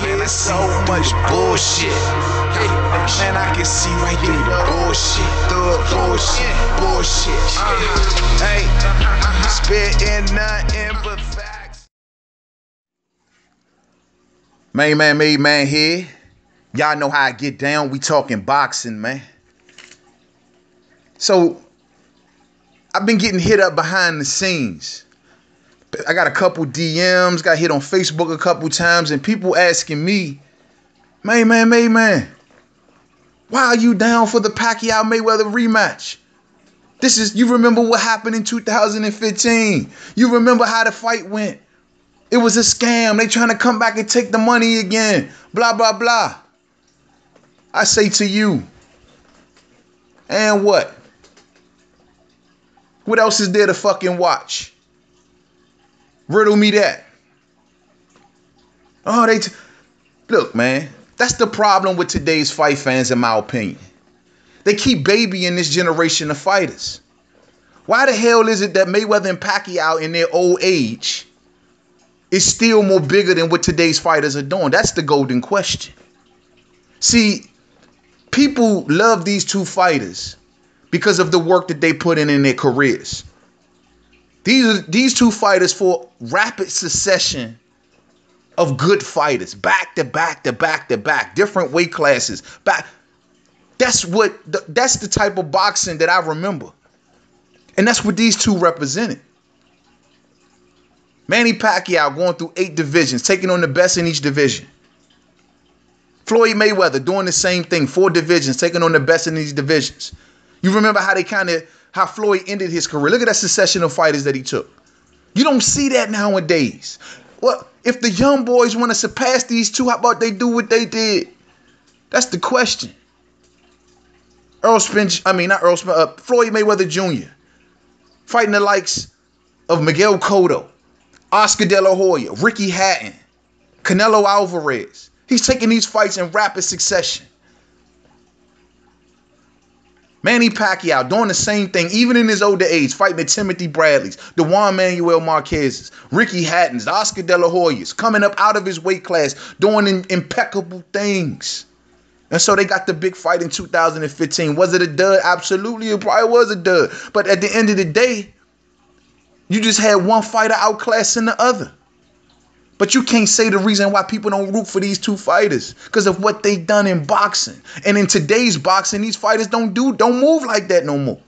Man, there's so much bullshit. Man, I can see right through the bullshit. Bullshit. Hey, spitting nothing but facts. Man here. Y'all know how I get down. We talking boxing, man. So, I've been getting hit up behind the scenes. I got a couple DMs, got hit on Facebook a couple times, and people asking me, man, why are you down for the Pacquiao-Mayweather rematch? You remember what happened in 2015. You remember how the fight went. It was a scam. They trying to come back and take the money again. Blah, blah, blah. I say to you, and what? What else is there to fucking watch? Riddle me that. Oh, look, man. That's the problem with today's fight fans, in my opinion. They keep babying this generation of fighters. Why the hell is it that Mayweather and Pacquiao in their old age is still more bigger than what today's fighters are doing? That's the golden question. See, people love these two fighters because of the work that they put in their careers. These two fighters for rapid succession of good fighters, back to back, different weight classes. That's the type of boxing that I remember. And that's what these two represented. Manny Pacquiao going through 8 divisions, taking on the best in each division. Floyd Mayweather doing the same thing, 4 divisions, taking on the best in these divisions. You remember how Floyd ended his career. Look at that succession of fighters that he took. You don't see that nowadays. Well, if the young boys want to surpass these two, how about they do what they did? That's the question. Floyd Mayweather Jr. fighting the likes of Miguel Cotto, Oscar De La Hoya, Ricky Hatton, Canelo Alvarez. He's taking these fights in rapid succession. Manny Pacquiao doing the same thing, even in his older age, fighting the Timothy Bradleys, the Juan Manuel Marquez's, Ricky Hattons, the Oscar De La Hoyas, coming up out of his weight class, doing impeccable things. And so they got the big fight in 2015. Was it a dud? Absolutely, it probably was a dud. But at the end of the day, you just had one fighter outclassing the other. But you can't say the reason why people don't root for these two fighters because of what they done in boxing. And in today's boxing, these fighters don't move like that no more.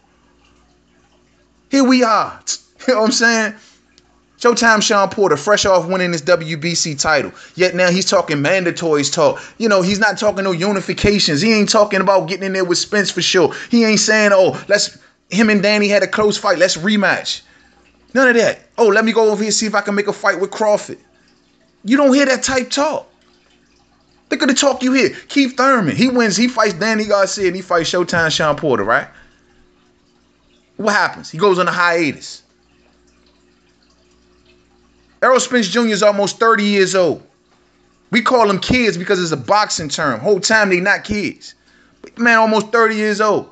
Here we are. You know what I'm saying? Showtime Sean Porter, fresh off winning his WBC title. Yet now he's talking mandatories talk. You know, he's not talking no unifications. He ain't talking about getting in there with Spence for sure. He ain't saying, him and Danny had a close fight. Let's rematch. None of that. Oh, let me go over here see if I can make a fight with Crawford. You don't hear that type talk. Look at the talk you hear. Keith Thurman, he wins. He fights Danny Garcia and he fights Showtime Sean Porter, right? What happens? He goes on a hiatus. Errol Spence Jr. is almost 30 years old. We call them kids because it's a boxing term. Whole time they not kids. But man, almost 30 years old.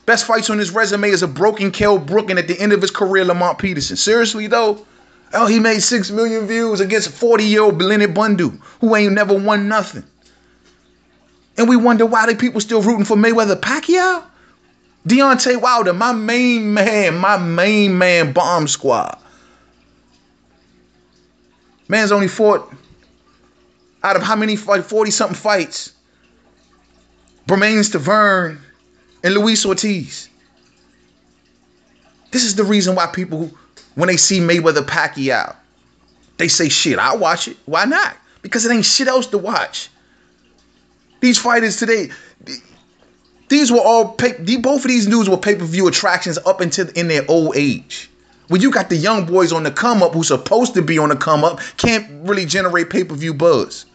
Best fights on his resume is a broken Kell Brook and at the end of his career, Lamont Peterson. Seriously though? Oh, he made 6 million views against a 40-year-old Belinda Bundu who ain't never won nothing. And we wonder why the people still rooting for Mayweather Pacquiao? Deontay Wilder, my main man, Bomb Squad. Man's only fought out of how many fights? 40-something fights. Bermain Stavern and Luis Ortiz. This is the reason why people, when they see Mayweather Pacquiao, they say, shit, I'll watch it. Why not? Because it ain't shit else to watch. These fighters today, these were all, both of these dudes were pay-per-view attractions up until in their old age. When you got the young boys on the come-up who's supposed to be on the come-up, can't really generate pay-per-view buzz.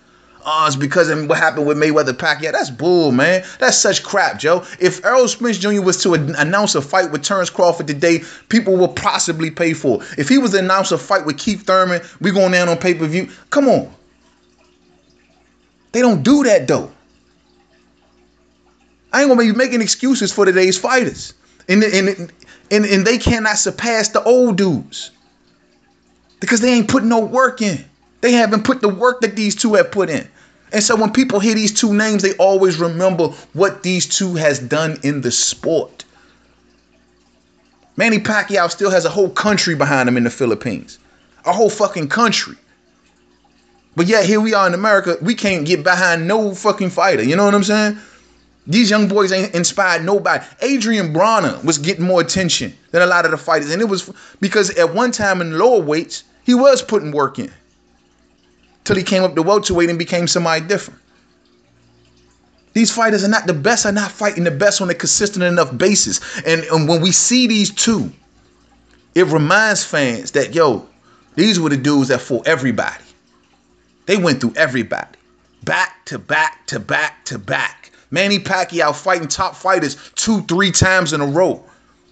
Oh, it's because of what happened with Mayweather Pacquiao. That's bull, man. That's such crap, Joe. If Errol Spence Jr. was to announce a fight with Terrence Crawford today, people will possibly pay for it. If he was to announce a fight with Keith Thurman, we going down on pay-per-view. Come on. They don't do that, though. I ain't gonna be making excuses for today's fighters. And they cannot surpass the old dudes. Because they ain't putting no work in. They haven't put the work that these two have put in. And so when people hear these two names, they always remember what these two has done in the sport. Manny Pacquiao still has a whole country behind him in the Philippines. A whole fucking country. But yet here we are in America, we can't get behind no fucking fighter. You know what I'm saying? These young boys ain't inspired nobody. Adrian Bronner was getting more attention than a lot of the fighters. And it was because at one time in lower weights, he was putting work in. Till he came up to welterweight and became somebody different. These fighters are not the best, are not fighting the best on a consistent enough basis. And when we see these two, it reminds fans that, yo, these were the dudes that fought everybody. They went through everybody. Back to back to back to back. Manny Pacquiao fighting top fighters 2-3 times in a row.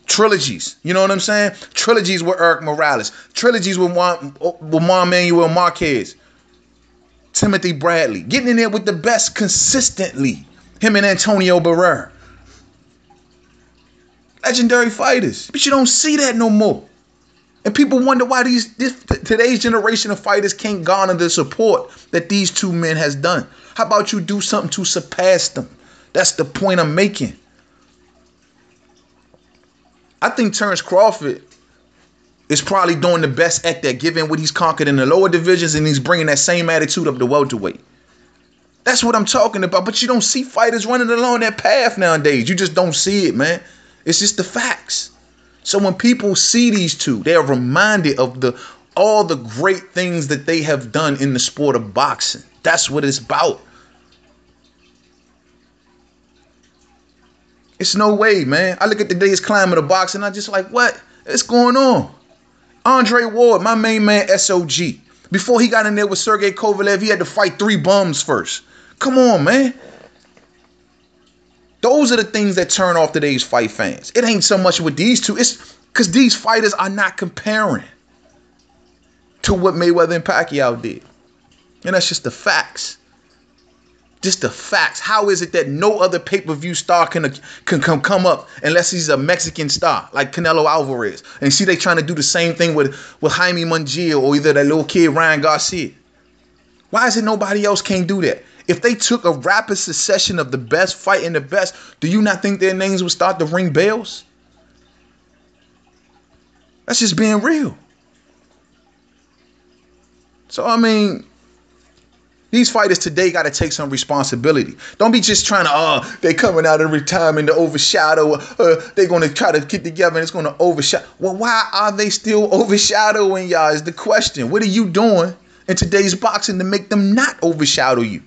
Trilogies. You know what I'm saying? Trilogies with Eric Morales. Trilogies with Juan Manuel Marquez. Timothy Bradley. Getting in there with the best consistently. Him and Antonio Barrera. Legendary fighters. But you don't see that no more. And people wonder why today's generation of fighters can't garner the support that these two men has done. How about you do something to surpass them? That's the point I'm making. I think Terrence Crawford is probably doing the best at that, given what he's conquered in the lower divisions, and he's bringing that same attitude up to welterweight. That's what I'm talking about. But you don't see fighters running along that path nowadays. You just don't see it, man. It's just the facts. So when people see these two, they are reminded of all the great things that they have done in the sport of boxing. That's what it's about. It's no way, man. I look at today's climate of boxing, I'm just like, what is going on? Andre Ward, my main man, SOG. Before he got in there with Sergey Kovalev, he had to fight 3 bums first. Come on, man. Those are the things that turn off today's fight fans. It ain't so much with these two. It's because these fighters are not comparing to what Mayweather and Pacquiao did. And that's just the facts. Just the facts. How is it that no other pay-per-view star can come up unless he's a Mexican star like Canelo Alvarez? And see, they trying to do the same thing with Jaime Munguia or either that little kid Ryan Garcia. Why is it nobody else can't do that? If they took a rapid succession of the best fighting the best, do you not think their names would start to ring bells? That's just being real. So, I mean, these fighters today got to take some responsibility. Don't be just trying to, they coming out of retirement to overshadow. They're going to try to get together and it's going to overshadow. Well, why are they still overshadowing y'all is the question. What are you doing in today's boxing to make them not overshadow you?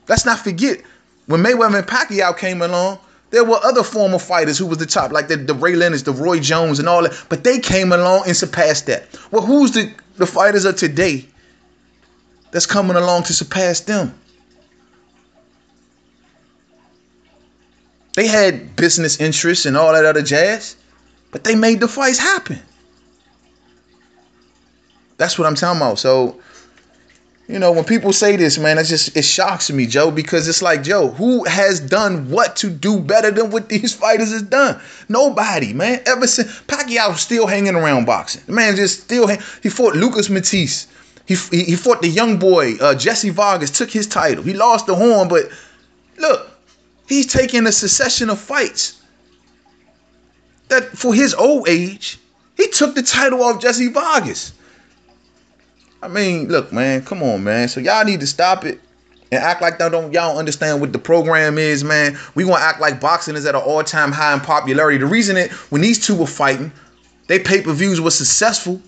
Let's not forget, when Mayweather and Pacquiao came along, there were other former fighters who was the top, like the Ray Leonards, the Roy Jones and all that. But they came along and surpassed that. Well, who's the fighters of today that's coming along to surpass them? They had business interests and all that other jazz, but they made the fights happen. That's what I'm talking about. So, you know, when people say this, man, it shocks me, Joe, because it's like, Joe, who has done what to do better than what these fighters has done? Nobody, man. Ever since Pacquiao was still hanging around boxing. The man just still he fought Lucas Matisse. He fought the young boy, Jesse Vargas, took his title. He lost the horn, but look, he's taking a succession of fights that for his old age, he took the title off Jesse Vargas. I mean, look, man, come on, man. So y'all need to stop it and act like y'all don't understand what the program is, man. We gonna act like boxing is at an all-time high in popularity. The reason when these two were fighting, they pay-per-views were successful,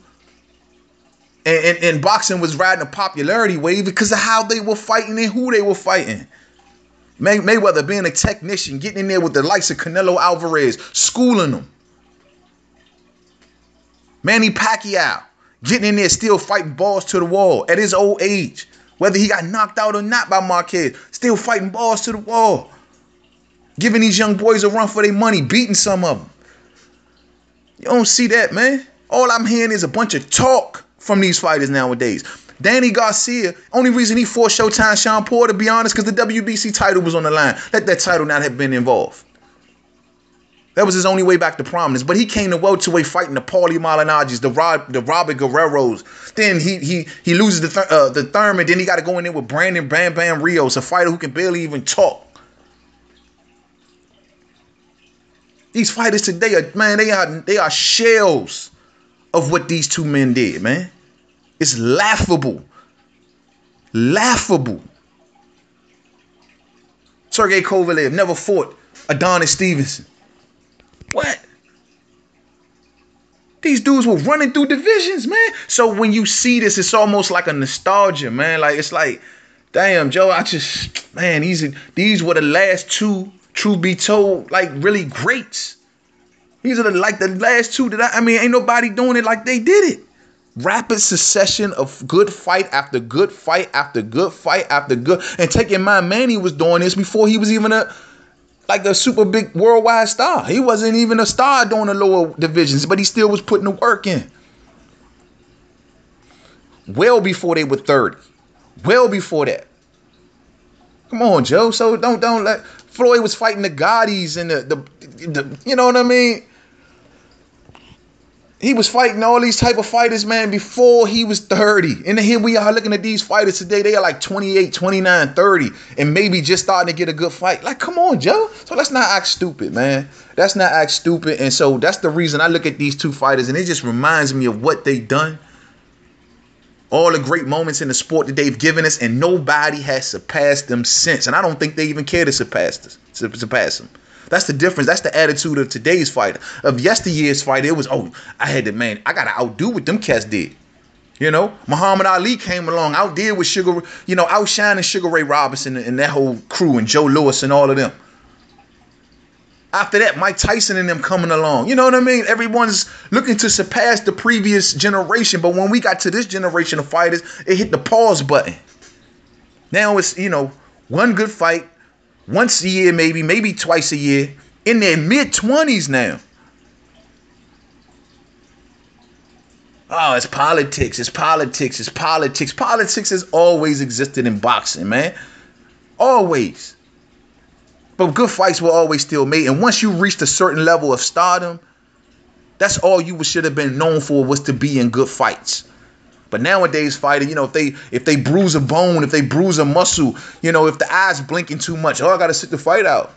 and boxing was riding a popularity wave because of how they were fighting and who they were fighting. Mayweather being a technician, getting in there with the likes of Canelo Alvarez, schooling them. Manny Pacquiao getting in there, still fighting balls to the wall at his old age. Whether he got knocked out or not by Marquez, still fighting balls to the wall. Giving these young boys a run for their money, beating some of them. You don't see that, man. All I'm hearing is a bunch of talk from these fighters nowadays. Danny Garcia, only reason he fought Showtime Sean Porter, to be honest, because the WBC title was on the line. Let that title not have been involved. That was his only way back to prominence. But he came to welterweight fighting the Paulie Malignaggi's, the Robert Guerreros. Then he loses the Thurman. Then he got to go in there with Brandon Bam Bam Rios, a fighter who can barely even talk. These fighters today are, man, they are shells of what these two men did, man. It's laughable. Laughable. Sergey Kovalev never fought Adonis Stevenson. What? These dudes were running through divisions, man. So when you see this, it's almost like a nostalgia, man. Like, it's like, damn, Joe, man, these were the last two, truth be told, like really greats. These are the last two that ain't nobody doing it like they did it. Rapid succession of good fight after good fight after good fight after good. And take in mind, Manny was doing this before he was even a super big worldwide star. He wasn't even a star doing the lower divisions, but he still was putting the work in. Well before they were 30. Well before that. Come on, Joe. So don't let Floyd was fighting the Gaudis and the you know what I mean? He was fighting all these type of fighters, man, before he was 30. And then here we are looking at these fighters today. They are like 28, 29, 30, and maybe just starting to get a good fight. Like, come on, Joe. So let's not act stupid, man. Let's not act stupid. And so that's the reason I look at these two fighters, and it just reminds me of what they've done. All the great moments in the sport that they've given us, and nobody has surpassed them since. And I don't think they even care to surpass them. That's the difference. That's the attitude of today's fighter. Of yesteryear's fighter, it was, I got to outdo what them cats did. You know, Muhammad Ali came along, outdid with outshining Sugar Ray Robinson and that whole crew, and Joe Louis and all of them. After that, Mike Tyson and them coming along. You know what I mean? Everyone's looking to surpass the previous generation. But when we got to this generation of fighters, it hit the pause button. Now it's, one good fight. Once a year, maybe twice a year, in their mid-20s now. Oh, it's politics, it's politics, it's politics. Politics has always existed in boxing, man. Always. But good fights were always still made. And once you reached a certain level of stardom, that's all you should have been known for, was to be in good fights. But nowadays, fighter, if they bruise a bone, if they bruise a muscle, if the eyes blinking too much, I got to sit the fight out.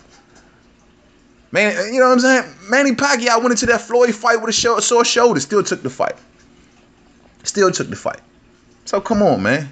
Man, you know what I'm saying? Manny Pacquiao went into that Floyd fight with a sore shoulder, still took the fight. So come on, man.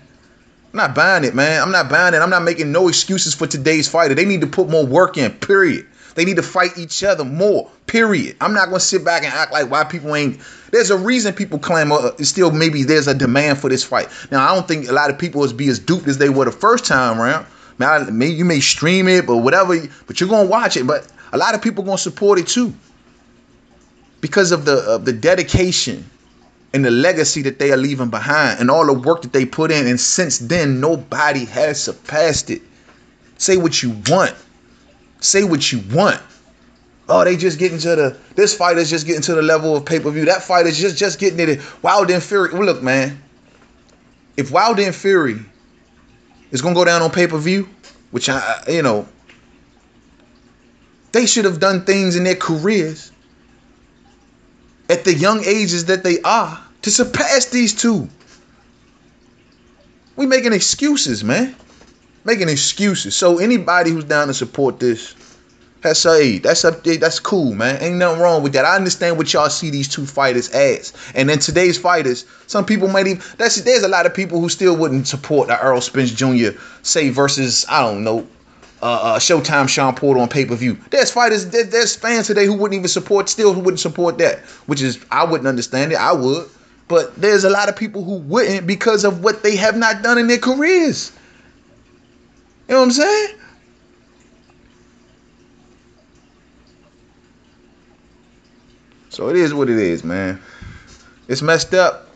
I'm not buying it, man. I'm not buying it. I'm not making no excuses for today's fighter. They need to put more work in, period. They need to fight each other more, period. I'm not going to sit back and act like why people ain't. There's a reason people claim still maybe there's a demand for this fight. Now, I don't think a lot of people will be as duped as they were the first time around. Maybe you may stream it or whatever, but you're going to watch it. But a lot of people going to support it too, because of the dedication and the legacy that they are leaving behind and all the work that they put in. And since then, nobody has surpassed it. Say what you want. Say what you want. Oh, they just getting to this fighter's just getting to the level of pay-per-view. That fighter's just getting it. Wilder and Fury. Well, look, man. If Wilder and Fury is going to go down on pay-per-view, which they should have done things in their careers at the young ages that they are to surpass these two. We making excuses, man. Making excuses. So anybody who's down to support this, that's cool, man. Ain't nothing wrong with that. I understand what y'all see these two fighters as. And then today's fighters, some people might even, there's a lot of people who still wouldn't support the Errol Spence Jr. say versus, I don't know, Showtime Sean Porter on pay-per-view. There's fans today who wouldn't support that, which is, I wouldn't understand it. I would. But there's a lot of people who wouldn't because of what they have not done in their careers. You know what I'm saying? So it is what it is, man. It's messed up.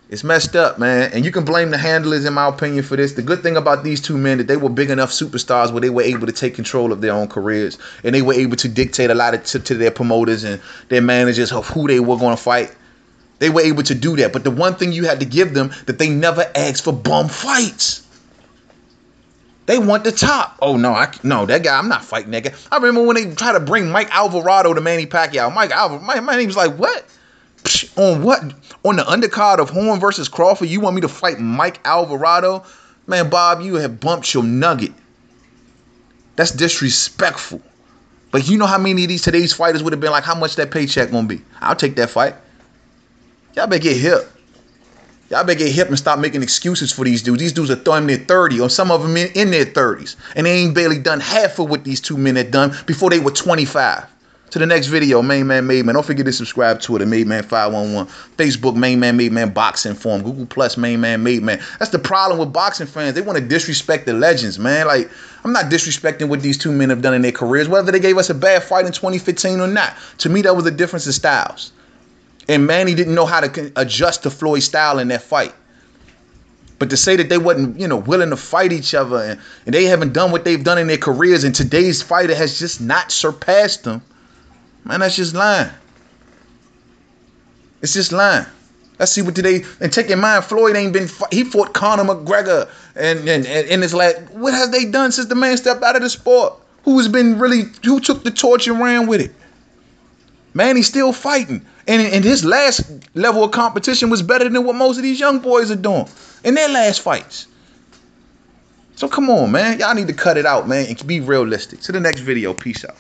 It's messed up, man. And you can blame the handlers, in my opinion, for this. The good thing about these two men, that they were big enough superstars where they were able to take control of their own careers. And they were able to dictate a lot to their promoters and their managers of who they were going to fight. They were able to do that. But the one thing you had to give them, that they never asked for bum fights. They want the top. Oh no, no, that guy. I'm not fighting that guy. I remember when they tried to bring Mike Alvarado to Manny Pacquiao. My name's like what? Psh, on what? On the undercard of Horn versus Crawford, you want me to fight Mike Alvarado? Man, Bob, you have bumped your nugget. That's disrespectful. But you know how many of today's fighters would have been like, how much that paycheck gonna be? I'll take that fight. Y'all better get hip. Y'all better get hip and stop making excuses for these dudes. These dudes are throwing their 30, or some of them in their 30s. And they ain't barely done half of what these two men had done before they were 25. To the next video, Main Man Made Man. Don't forget to subscribe to it at Made Man 511. Facebook, Main Man Made Man Boxing Forum. Google Plus, Main Man Made Man. That's the problem with boxing fans. They want to disrespect the legends, man. Like, I'm not disrespecting what these two men have done in their careers, whether they gave us a bad fight in 2015 or not. To me, that was a difference in styles. And Manny didn't know how to adjust to Floyd's style in that fight. But to say that they wasn't, willing to fight each other and they haven't done what they've done in their careers and today's fighter has just not surpassed them, man, that's just lying. It's just lying. Let's see what today, and take in mind, Floyd ain't been, he fought Conor McGregor and in his last, what has they done since the man stepped out of the sport? Who took the torch and ran with it? Manny's still fighting. And his last level of competition was better than what most of these young boys are doing in their last fights. So come on, man. Y'all need to cut it out, man, and be realistic. To the next video. Peace out.